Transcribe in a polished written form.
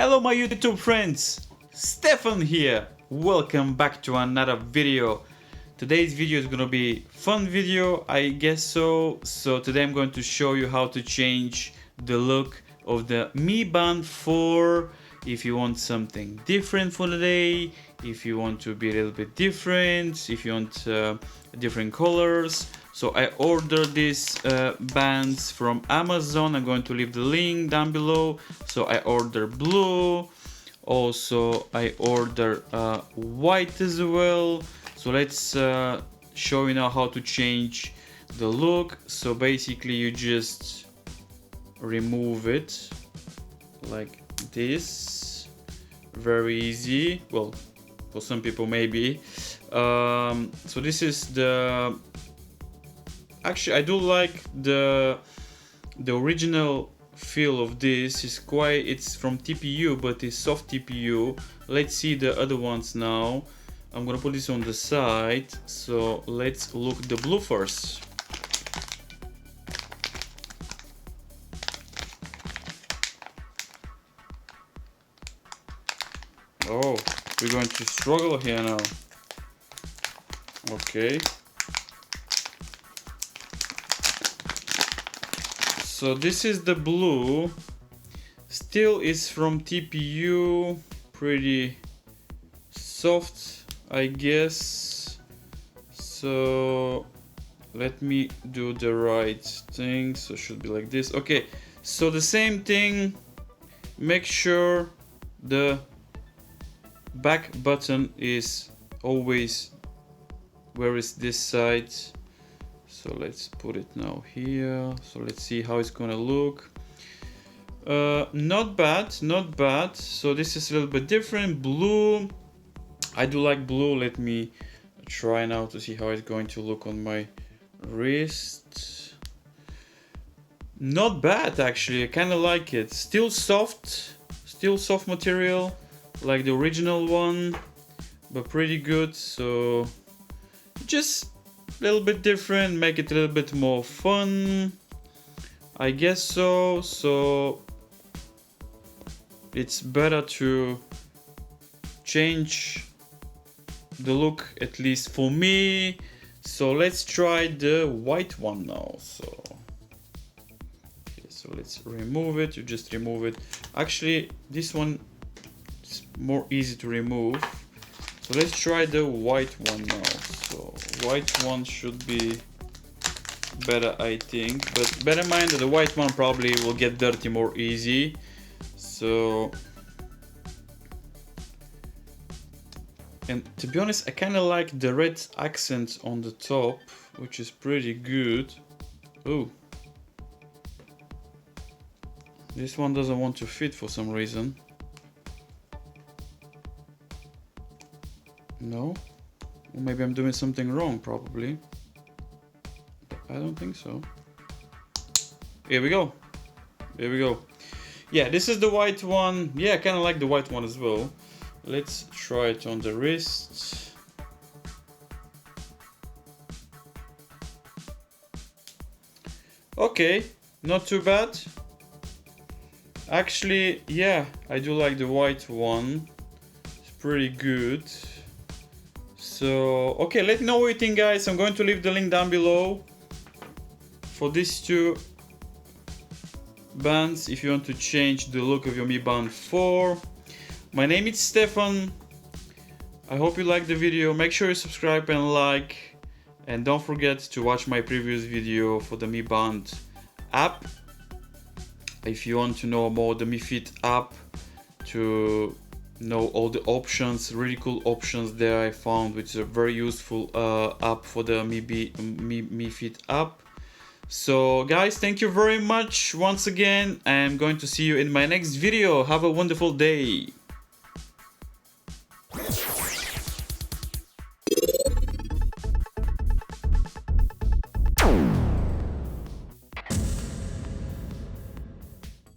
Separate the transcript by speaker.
Speaker 1: Hello my YouTube friends, Stefan here. Welcome back to another video. Today's video is gonna be fun video, I guess so. So today I'm going to show you how to change the look of the Mi Band 4. If you want something different for the day, if you want to be a little bit different, if you want different colors. So I ordered these bands from Amazon. I'm going to leave the link down below. So I ordered blue. Also I ordered white as well. So let's show you now how to change the look. So basically you just remove it like this. Very easy. Well, for some people maybe. So this is the... Actually, I do like the original feel of this. Is quite, it's from TPU, but it's soft TPU. Let's see the other ones now. I'm gonna put this on the side. So let's look the blue first. Oh, we're going to struggle here now. Okay. So this is the blue. Still is from TPU. Pretty soft, I guess. So let me do the right thing. So it should be like this. Okay, so the same thing. Make sure the back button is always where is this side. So let's put it now here. So let's see how it's gonna look. Not bad, not bad. So this is a little bit different. Blue, I do like blue. Let me try now to see how it's going to look on my wrist. Not bad actually, I kind of like it. Still soft material like the original one, but pretty good. So just a little bit different, make it a little bit more fun, I guess so. So it's better to change the look, at least for me. So let's try the white one now. So okay, so let's remove it. You just remove it. Actually this one is more easy to remove. So let's try the white one now. So white one should be better, I think, but bear in mind that the white one probably will get dirty more easy. So, and to be honest, I kind of like the red accent on the top, which is pretty good. Oh, this one doesn't want to fit for some reason. No, or maybe I'm doing something wrong, probably. I don't think so. Here we go. Here we go. Yeah, this is the white one. Yeah, I kind of like the white one as well. Let's try it on the wrist. Okay, not too bad. Actually, yeah, I do like the white one. It's pretty good. So, okay, let me know what you think, guys. I'm going to leave the link down below for these two bands if you want to change the look of your Mi Band 4. My name is Stefan. I hope you liked the video. Make sure you subscribe and like. And don't forget to watch my previous video for the Mi Band app. If you want to know about the Mi Fit app, to know all the options, really cool options there I found, which is a very useful app for the Mi Fit app. So guys, thank you very much once again. I'm going to see you in my next video. Have a wonderful day.